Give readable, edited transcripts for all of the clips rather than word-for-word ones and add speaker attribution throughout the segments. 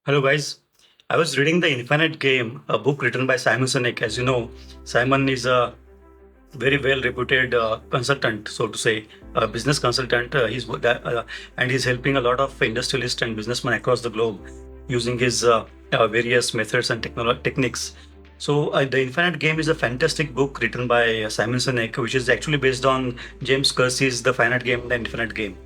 Speaker 1: Hello, guys. I was reading The Infinite Game, a book written by Simon Sinek. As you know, Simon is a very well reputed consultant, so to say, a business consultant. And he's helping a lot of industrialists and businessmen across the globe using his various methods and techniques. So, The Infinite Game is a fantastic book written by Simon Sinek, which is actually based on James Kersey's The Finite Game, The Infinite Game.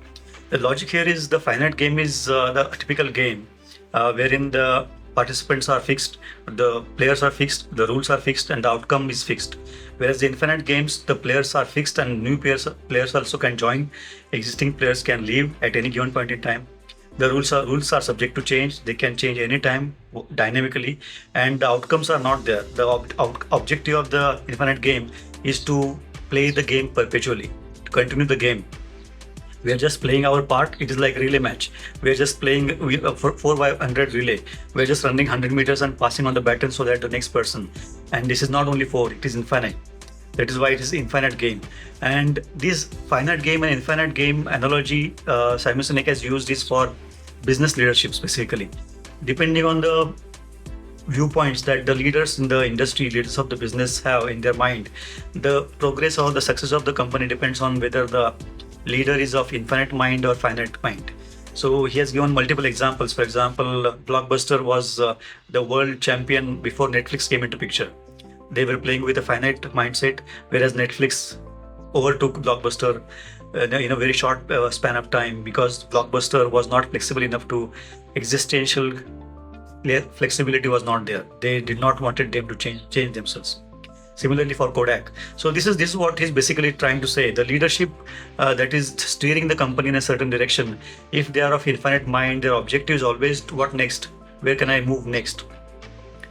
Speaker 1: The logic here is the finite game is the typical game wherein the participants are fixed, the players are fixed, the rules are fixed, and the outcome is fixed. Whereas the infinite games, the players are fixed, and new players also can join. Existing players can leave at any given point in time. The rules are subject to change. They can change anytime dynamically, and the outcomes are not there. The objective of the infinite game is to play the game perpetually, to continue the game. We are just playing our part. It is like relay match. We are just playing for 4x100 relay. We are just running 100 meters and passing on the baton so that the next person. And this is not only four, it is infinite. That is why it is infinite game. And this finite game and infinite game analogy Simon Sinek has used is for business leadership specifically. Depending on the viewpoints that the leaders in the industry, leaders of the business have in their mind, the progress or the success of the company depends on whether the leader is of infinite mind or finite mind. So he has given multiple examples. For example, Blockbuster was the world champion before Netflix came into picture. They were playing with a finite mindset, whereas Netflix overtook Blockbuster in a very short span of time because Blockbuster was not flexible enough to existential flexibility was not there. They did not wanted them to change themselves. Similarly for Kodak. So this is what he's basically trying to say. The leadership that is steering the company in a certain direction, if they are of infinite mind, their objective is always what next? Where can I move next?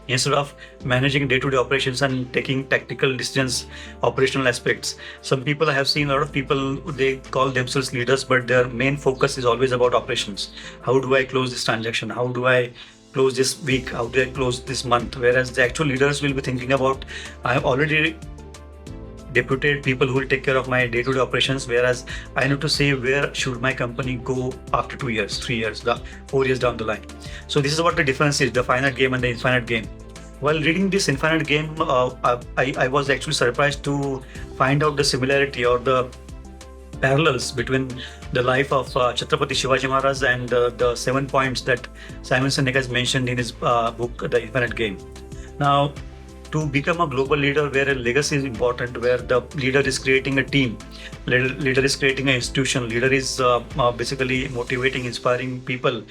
Speaker 1: Instead of managing day-to-day operations and taking tactical decisions, operational aspects. Some people, I have seen a lot of people, they call themselves leaders, but their main focus is always about operations. How do I close this transaction? How do I close this week? How do I close this month? Whereas the actual leaders will be thinking about, I have already deputed people who will take care of my day-to-day operations, whereas I need to say where should my company go after 2 years, 3 years, 4 years down the line. So this is what the difference is, the finite game and the infinite game. While reading this infinite game, I was actually surprised to find out the similarity or the parallels between the life of Chhatrapati Shivaji Maharaj and the 7 points that Simon Sinek has mentioned in his book, The Infinite Game. Now, to become a global leader where a legacy is important, where the leader is creating a team, leader is creating an institution, leader is basically motivating, inspiring people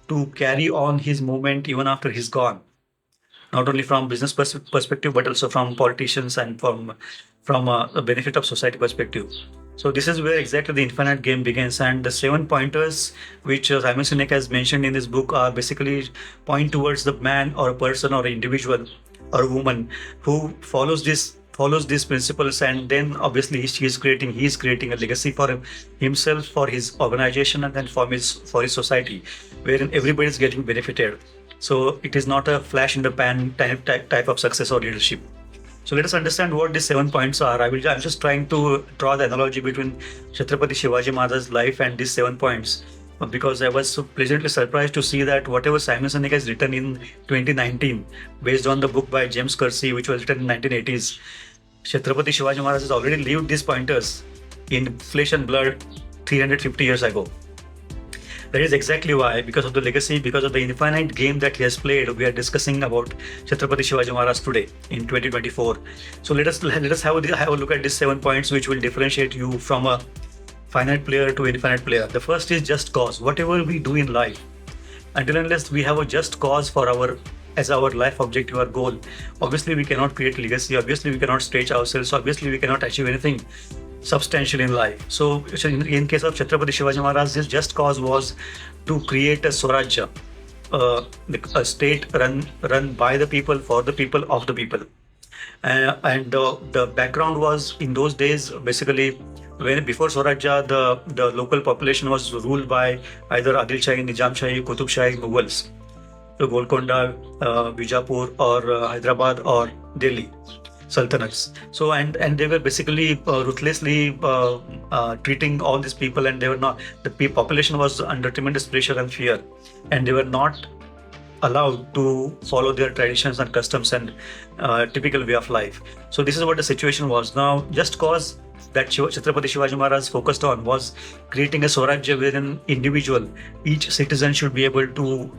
Speaker 1: to carry on his movement even after he's gone. Not only from business perspective, but also from politicians and from a benefit of society perspective. So this is where exactly the infinite game begins, and the 7 pointers which Simon Sinek has mentioned in this book are basically point towards the man or a person or an individual or a woman who follows these principles, and then obviously he is creating a legacy for himself, for his organization, and then for his society, wherein everybody is getting benefited. So it is not a flash in the pan type of success or leadership. So let us understand what these 7 points are. I'm just trying to draw the analogy between Chhatrapati Shivaji Maharaj's life and these 7 points, because I was so pleasantly surprised to see that whatever Simon Sinek has written in 2019, based on the book by James Kersey, which was written in 1980s, Chhatrapati Shivaji Maharaj has already lived these pointers in flesh and blood 350 years ago. That is exactly why, because of the legacy, because of the infinite game that he has played, we are discussing about Chhatrapati Shivaji Maharaj today in 2024. So let us have a look at these 7 points which will differentiate you from a finite player to infinite player. The first is just cause. Whatever we do in life, until unless we have a just cause for our life objective or goal, obviously we cannot create legacy. Obviously we cannot stretch ourselves. Obviously we cannot achieve anything substantial in life. So in case of Chhatrapati Shivaji Maharaj, his just cause was to create a Swarajya, a state run by the people, for the people, of the people. And the background was, in those days, basically, when before Swarajya, the local population was ruled by either Adil Shahi, Nizam Shahi, Qutub Shahi, Mughals, so Golconda, Bijapur, or Hyderabad, or Delhi sultanates. So and they were basically ruthlessly treating all these people, and they were not, the population was under tremendous pressure and fear, and they were not allowed to follow their traditions and customs and typical way of life. So this is what the situation was. Now, just cause that Chhatrapati Shivaji Maharaj focused on was creating a Swarajya wherein individual, each citizen should be able to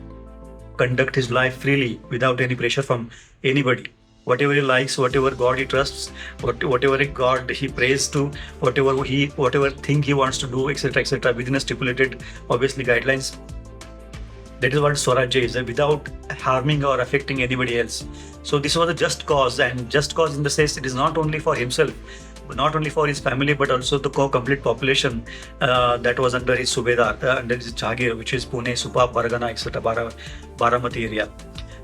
Speaker 1: conduct his life freely without any pressure from anybody. Whatever he likes, whatever God he trusts, whatever God he prays to, whatever thing he wants to do, etc., within a stipulated, obviously, guidelines. That is what Swarajya is, without harming or affecting anybody else. So this was a just cause, and just cause in the sense it is not only for himself, not only for his family, but also the complete population that was under his Subedar, under his Jagir, which is Pune, Supa, Pargana, etc., Baramati area.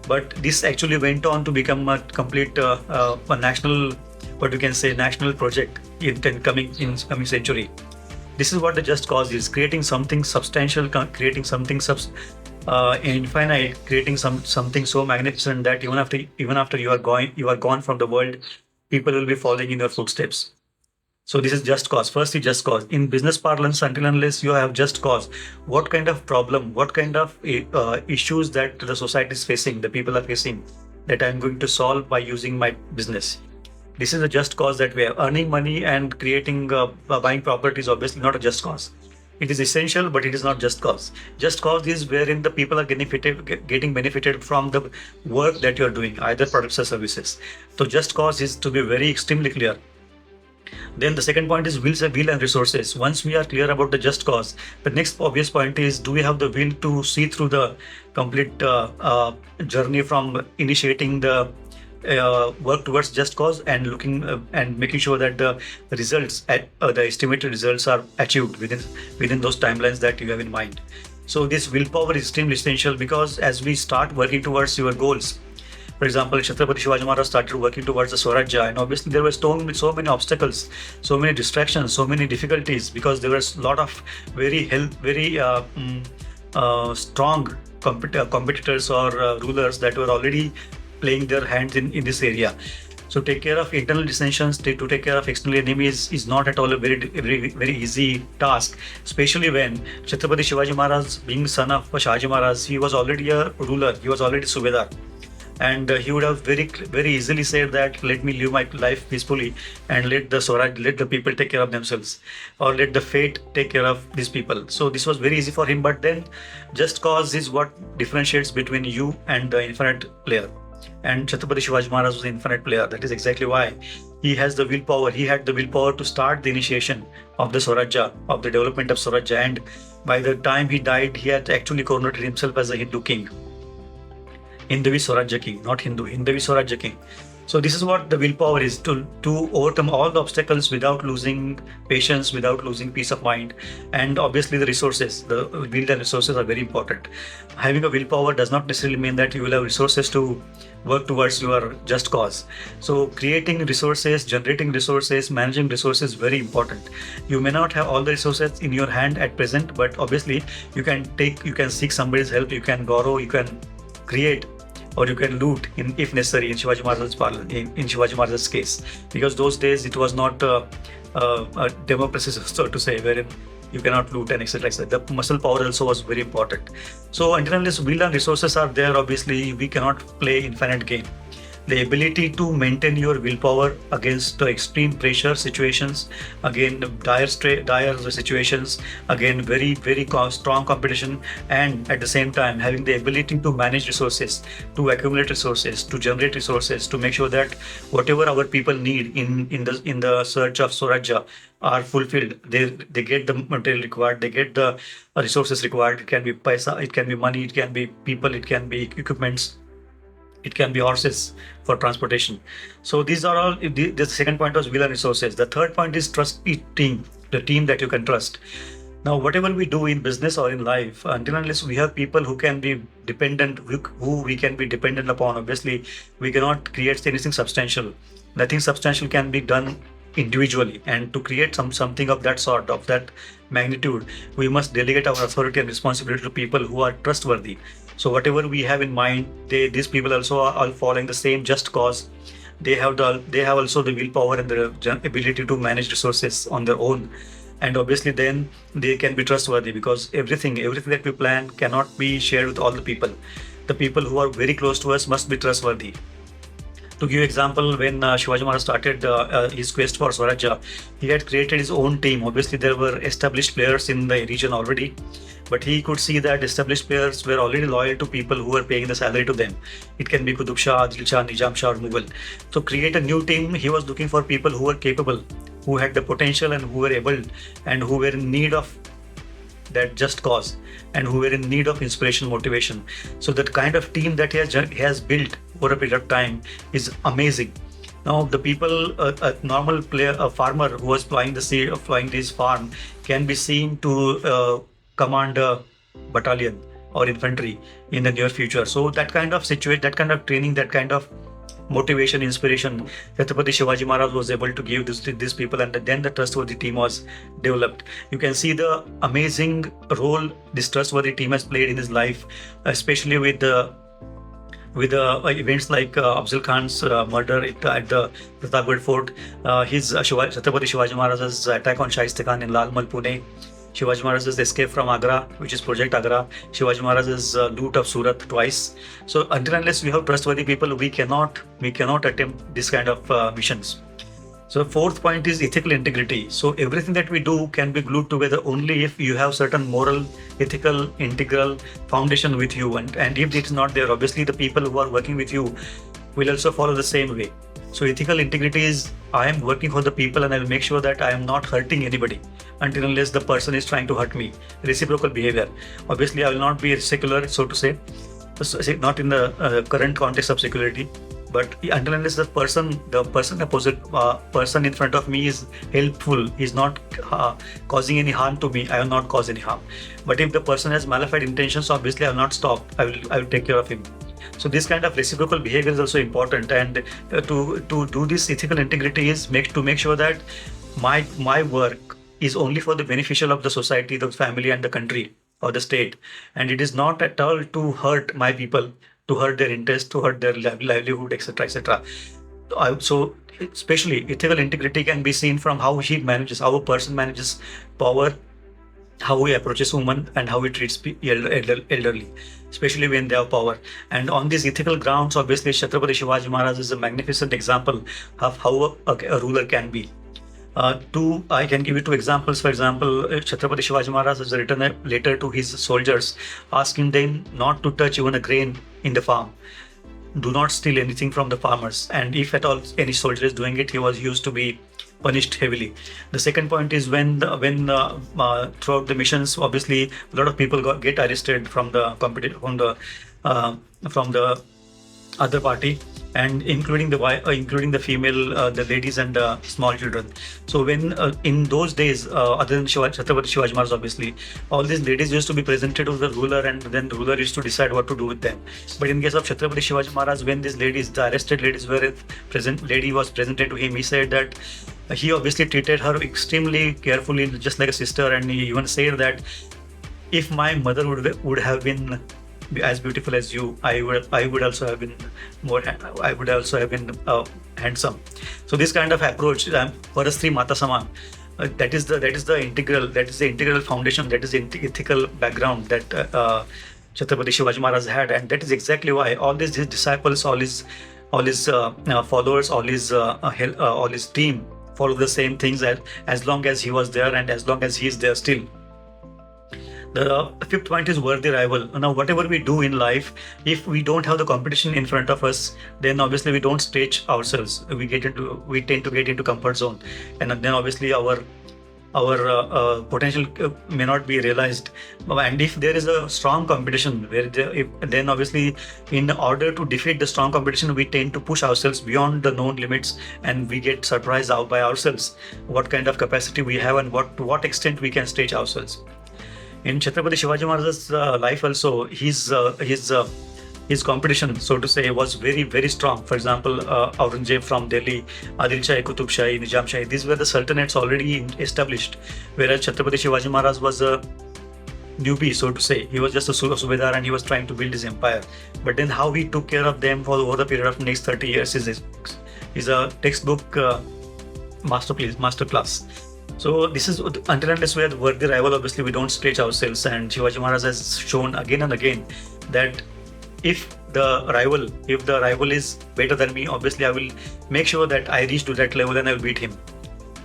Speaker 1: But this actually went on to become a complete a national, what you can say, national project in coming century. This is what the just cause is: creating something substantial, creating something infinite, creating something so magnificent that even after you are gone from the world, people will be following in your footsteps. So this is just cause. Firstly, just cause. In business parlance, until unless you have just cause, what kind of problem, what kind of issues that the society is facing, the people are facing, that I'm going to solve by using my business. This is a just cause that we are earning money and creating, buying property is obviously not a just cause. It is essential, but it is not just cause. Just cause is wherein the people are getting benefited from the work that you are doing, either products or services. So just cause is to be very extremely clear. Then the second point is will and resources. Once we are clear about the just cause, the next obvious point is, do we have the will to see through the complete journey from initiating the work towards just cause and looking and making sure that the results, the estimated results, are achieved within those timelines that you have in mind. So this willpower is extremely essential, because as we start working towards your goals, for example, Chhatrapati Shivaji Maharaj started working towards the Swarajya, and obviously there were so many obstacles, so many distractions, so many difficulties, because there was a lot of very strong competitors or rulers that were already playing their hands in this area. So take care of internal dissensions, to take care of external enemies is not at all a very easy task, especially when Chhatrapati Shivaji Maharaj, being son of Shivaji Maharaj, he was already a ruler, he was already Subedar. And he would have very easily said that, let me live my life peacefully and let the people take care of themselves, or let the fate take care of these people. So this was very easy for him. But then just cause is what differentiates between you and the infinite player. And Chhatrapati Shivaji Maharaj was the infinite player. That is exactly why he has the willpower. He had the willpower to start the initiation of the Swarajya, of the development of Swarajya. And by the time he died, he had actually coronated himself as a Hindu king. Hindavi Swarajya king, not Hindu, Hindavi Swarajya king. So this is what the willpower is, to overcome all the obstacles without losing patience, without losing peace of mind. And obviously the resources, the will and resources are very important. Having a willpower does not necessarily mean that you will have resources to work towards your just cause. So creating resources, generating resources, managing resources is very important. You may not have all the resources in your hand at present, but obviously you can seek somebody's help, you can borrow, you can create, or you can loot if necessary in Shivaji Maharaj's case, because those days it was not a democracy, so to say, wherein you cannot loot and etc. The muscle power also was very important. So until unless will and resources are there, obviously we cannot play infinite game. The ability to maintain your willpower against the extreme pressure situations, again dire situations, again very strong competition, and at the same time having the ability to manage resources, to accumulate resources, to generate resources, to make sure that whatever our people need in the search of Swarajya are fulfilled. They get the material required, they get the resources required. It can be paisa, it can be money, it can be people, it can be equipments, it can be horses for transportation. So these are all. The second point was will and resources. The third point is trust team, the team that you can trust. Now, whatever we do in business or in life, until unless we have people who can be dependent, who we can be dependent upon, obviously we cannot create anything substantial. Nothing substantial can be done individually, and to create something of that sort, of that magnitude, we must delegate our authority and responsibility to people who are trustworthy. So whatever we have in mind, these people also are all following the same just cause. They have also the willpower and the ability to manage resources on their own, and obviously then they can be trustworthy, because everything that we plan cannot be shared with all the people. the people who are very close to us must be trustworthy. To give example, when Shivaji Maharaj started his quest for Swarajya, he had created his own team. Obviously, there were established players in the region already, but he could see that established players were already loyal to people who were paying the salary to them. It can be Qutub Shah, Adil Shah, Nizam Shah, or Mughal. So create a new team. He was looking for people who were capable, who had the potential, and who were able, and who were in need of that just cause, and who were in need of inspiration, motivation. So that kind of team that he has built over a period of time is amazing. Now the people, a normal player, a farmer who was plowing the seed, plowing his farm, can be seen to command a battalion or infantry in the near future. So that kind of situation, that kind of training, that kind of motivation, inspiration, Chhatrapati Shivaji Maharaj was able to give these people, and then the trustworthy team was developed. You can see the amazing role this trustworthy team has played in his life, especially with the events like Afzal Khan's murder at the Pratapgarh Fort, Chhatrapati Shivaji Maharaj's attack on Shaista Khan in Lal Mahal, Pune, Shivaji Maharaj's escape from Agra, which is Project Agra, Shivaji Maharaj's loot of Surat twice. So until unless we have trustworthy people, we cannot attempt this kind of missions. So fourth point is ethical integrity. So everything that we do can be glued together only if you have certain moral, ethical, integral foundation with you. And if it's not there, obviously the people who are working with you will also follow the same way. So ethical integrity is, I am working for the people and I will make sure that I am not hurting anybody until unless the person is trying to hurt me. Reciprocal behavior. Obviously, I will not be secular, so to say, not in the current context of secularity, but until unless the opposite person in front of me is helpful, is not causing any harm to me, I will not cause any harm. But if the person has malified intentions, obviously I will not stop. I will take care of him. So this kind of reciprocal behavior is also important, and to do this ethical integrity is to make sure that my work is only for the beneficial of the society, the family, and the country or the state, and it is not at all to hurt my people, to hurt their interest, to hurt their livelihood, etc., etc. So especially ethical integrity can be seen from how a person manages power, how he approaches women, and how he treats elderly, especially when they have power. And on these ethical grounds, obviously, Chhatrapati Shivaji Maharaj is a magnificent example of how a ruler can be. I can give you two examples. For example, Chhatrapati Shivaji Maharaj has written a letter to his soldiers asking them not to touch even a grain in the farm. Do not steal anything from the farmers. And if at all any soldier is doing it, he was used to be punished heavily. The second point is when throughout the missions, obviously a lot of people get arrested from the other party, and including the female, the ladies, and small children. So when in those days, other than Chhatrapati Shivaji Maharaj, obviously all these ladies used to be presented to the ruler, and then the ruler used to decide what to do with them. But in case of Chhatrapati Shivaji Maharaj, when these ladies, the arrested ladies were lady was presented to him, he said that he obviously treated her extremely carefully, just like a sister, and he even said that if my mother would have been as beautiful as you, I would also have been handsome. So this kind of approach, Parastri Mata Saman, that is the integral foundation, that is the ethical background that Chhatrapati Shivaji Maharaj had, and that is exactly why all his disciples, all his followers, all his team follow the same things as long as he was there and as long as he is there still. The fifth point is worthy rival. Now, whatever we do in life, if we don't have the competition in front of us, then obviously we don't stretch ourselves. We tend to get into comfort zone, and then obviously our potential may not be realized. And if there is a strong competition, then obviously in order to defeat the strong competition, we tend to push ourselves beyond the known limits, and we get surprised out by ourselves what kind of capacity we have and to what extent we can stretch ourselves. In Chhatrapati Shivaji Maharaj's life also, his competition, so to say, was very, very strong. For example, Aurangzeb from Delhi, Adil Shah, Qutub Shah, Nizam Shah, these were the sultanates already established, whereas Chhatrapati Shivaji Maharaj was a newbie, so to say. He was just a Subedar and he was trying to build his empire. But then how he took care of them over the period of next 30 years is a textbook masterclass. So this is, until unless we are the worthy rival, obviously we don't stretch ourselves, and Shivaji Maharaj has shown again and again that if the rival is better than me, obviously I will make sure that I reach to that level and I will beat him.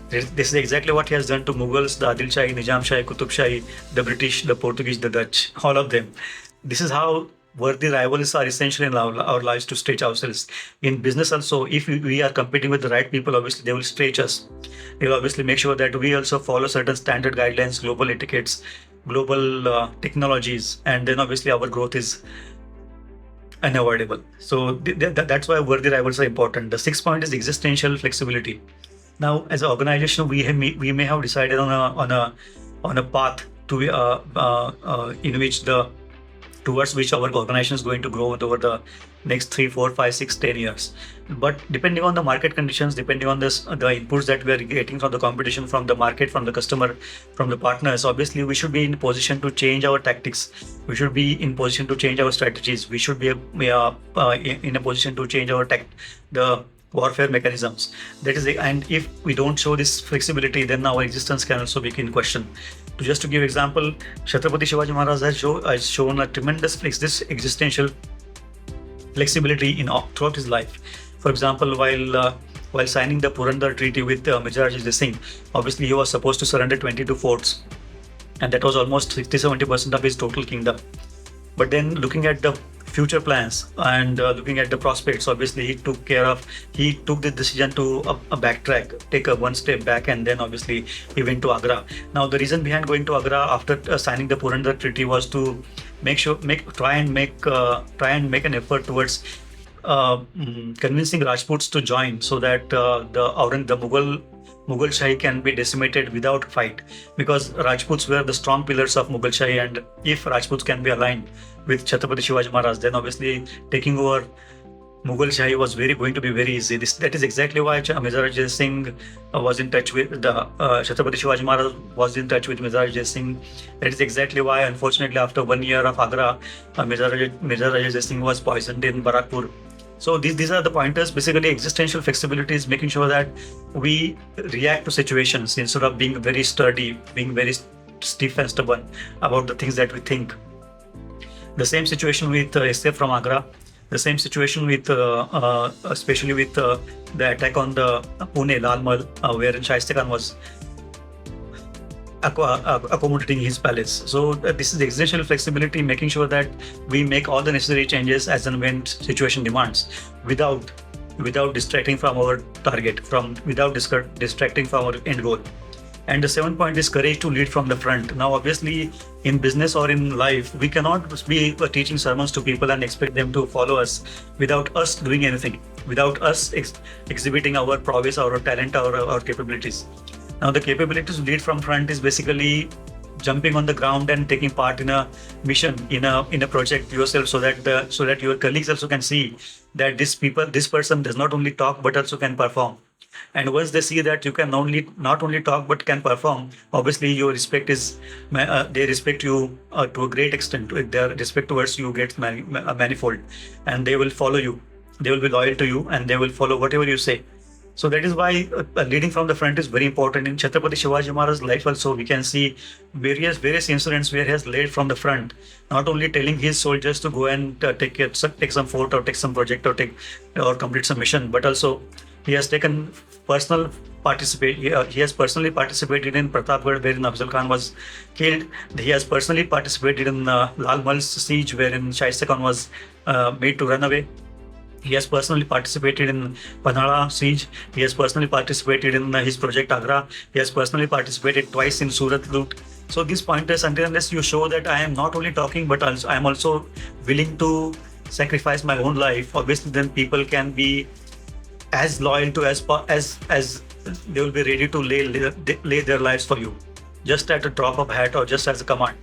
Speaker 1: This is exactly what he has done to Mughals, the Adil Shahi, Nizam Shahi, Qutub Shahi, the British, the Portuguese, the Dutch, all of them. This is how worthy rivals are essential in our lives to stretch ourselves. In business also, if we are competing with the right people, obviously they will stretch us. They will obviously make sure that we also follow certain standard guidelines, global etiquettes, global technologies, and then obviously our growth is unavoidable. So that's why worthy rivals are important. The sixth point is existential flexibility. Now, as an organization, we may have decided on a path to in which the towards which our organization is going to grow over the next 3, 4, 5, 6, 10 years. But depending on the market conditions, depending on this, the inputs that we are getting from the competition, from the market, from the customer, from the partners, obviously we should be in position to change our tactics. We should be in position to change our strategies. We should be in a position to change the warfare mechanisms. That is, and if we don't show this flexibility, then our existence can also be in question. Just to give example, Chhatrapati Shivaji Maharaj has shown a tremendous this existential flexibility throughout his life. For example, while signing the Purandar Treaty with Mirza Singh, obviously he was supposed to surrender 22 forts, and that was almost 60-70% of his total kingdom. But then looking at the future plans and looking at the prospects, obviously he took the decision to backtrack, take a one step back, and then obviously he went to Agra. Now the reason behind going to Agra after signing the Purandar Treaty was to try and make an effort towards convincing Rajputs to join, so that the Mughal Shahi can be decimated without fight, because Rajputs were the strong pillars of Mughal Shahi, and if Rajputs can be aligned with Chhatrapati Shivaji Maharaj, then obviously taking over Mughal Shahi was going to be very easy. That is exactly why Mirza Singh was in touch with Chhatrapati Shivaji Maharaj was in touch with Mirza Singh. That is exactly why, unfortunately, after 1 year of Agra, Mirza Singh was poisoned in Barakpur. So these are the pointers. Basically, existential flexibility is making sure that we react to situations instead of being very sturdy, being very stiff and stubborn about the things that we think. The same situation with escape from Agra. The same situation with, especially with the attack on the Pune Lal Mahal, wherein Shaista Khan was accommodating his palace. So this is existential flexibility, making sure that we make all the necessary changes as and when situation demands, without distracting from our target, without distracting from our end goal. And the seventh point is courage to lead from the front. Now, obviously, in business or in life, we cannot be teaching sermons to people and expect them to follow us without us doing anything, without us exhibiting our prowess, our talent, our capabilities. Now, the capability to lead from front is basically jumping on the ground and taking part in a mission, in a project yourself, so that your colleagues also can see that this person does not only talk but also can perform. And once they see that you can not only talk but can perform, obviously your respect is they respect you to a great extent. Their respect towards you gets manifold, and they will follow you. They will be loyal to you, and they will follow whatever you say. So that is why leading from the front is very important. In Chhatrapati Shivaji Maharaj's life also, we can see various incidents where he has led from the front, not only telling his soldiers to go and take some fort or take some project or complete some mission, but also he has taken personal participate. He has personally participated in Pratapgarh, wherein Afzal Khan was killed. He has personally participated in Lal Mahal's siege, wherein Shaista Khan was made to run away. He has personally participated in Panhala siege. He has personally participated in his project Agra. He has personally participated twice in Surat loot. So these pointers, unless you show that I am not only talking, but also I am also willing to sacrifice my own life, obviously then people can be as loyal to as they will be ready to lay their lives for you, just at a drop of hat or just as a command.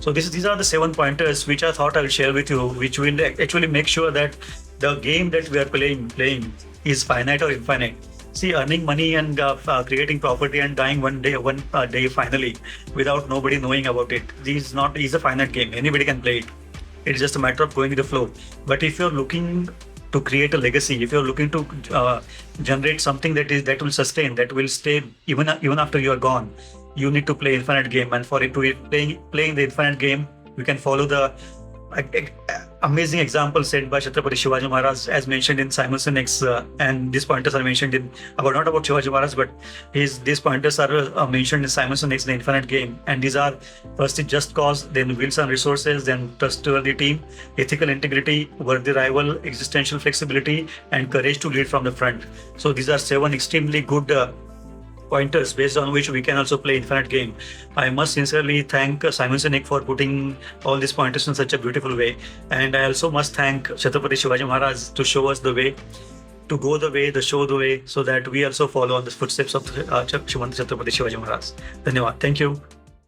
Speaker 1: So these are the 7 pointers which I thought I will share with you, which will actually make sure that the game that we are playing is finite or infinite. See, earning money and creating property and dying one day finally, without nobody knowing about it. This is a finite game. Anybody can play it. It's just a matter of going with the flow. But if you're looking to create a legacy, if you're looking to generate something that will sustain, that will stay even after you are gone, you need to play infinite game. And for it to playing the infinite game, you can follow the amazing example set by Chhatrapati Shivaji Maharaj, as mentioned in Simon Sinek's, and these pointers are mentioned in about not about Shivaji Maharaj, but these pointers are mentioned in Simon Sinek's The Infinite Game, and these are firstly just cause, then wills and resources, then trustworthy team, ethical integrity, worthy rival, existential flexibility, and courage to lead from the front. So these are 7 extremely good pointers based on which we can also play Infinite Game. I must sincerely thank Simon Sinek for putting all these pointers in such a beautiful way. And I also must thank Chhatrapati Shivaji Maharaj to show us the way, to go the way, to show the way, so that we also follow on the footsteps of Chhatrapati Shivaji Maharaj. Dhanyawad. Thank you.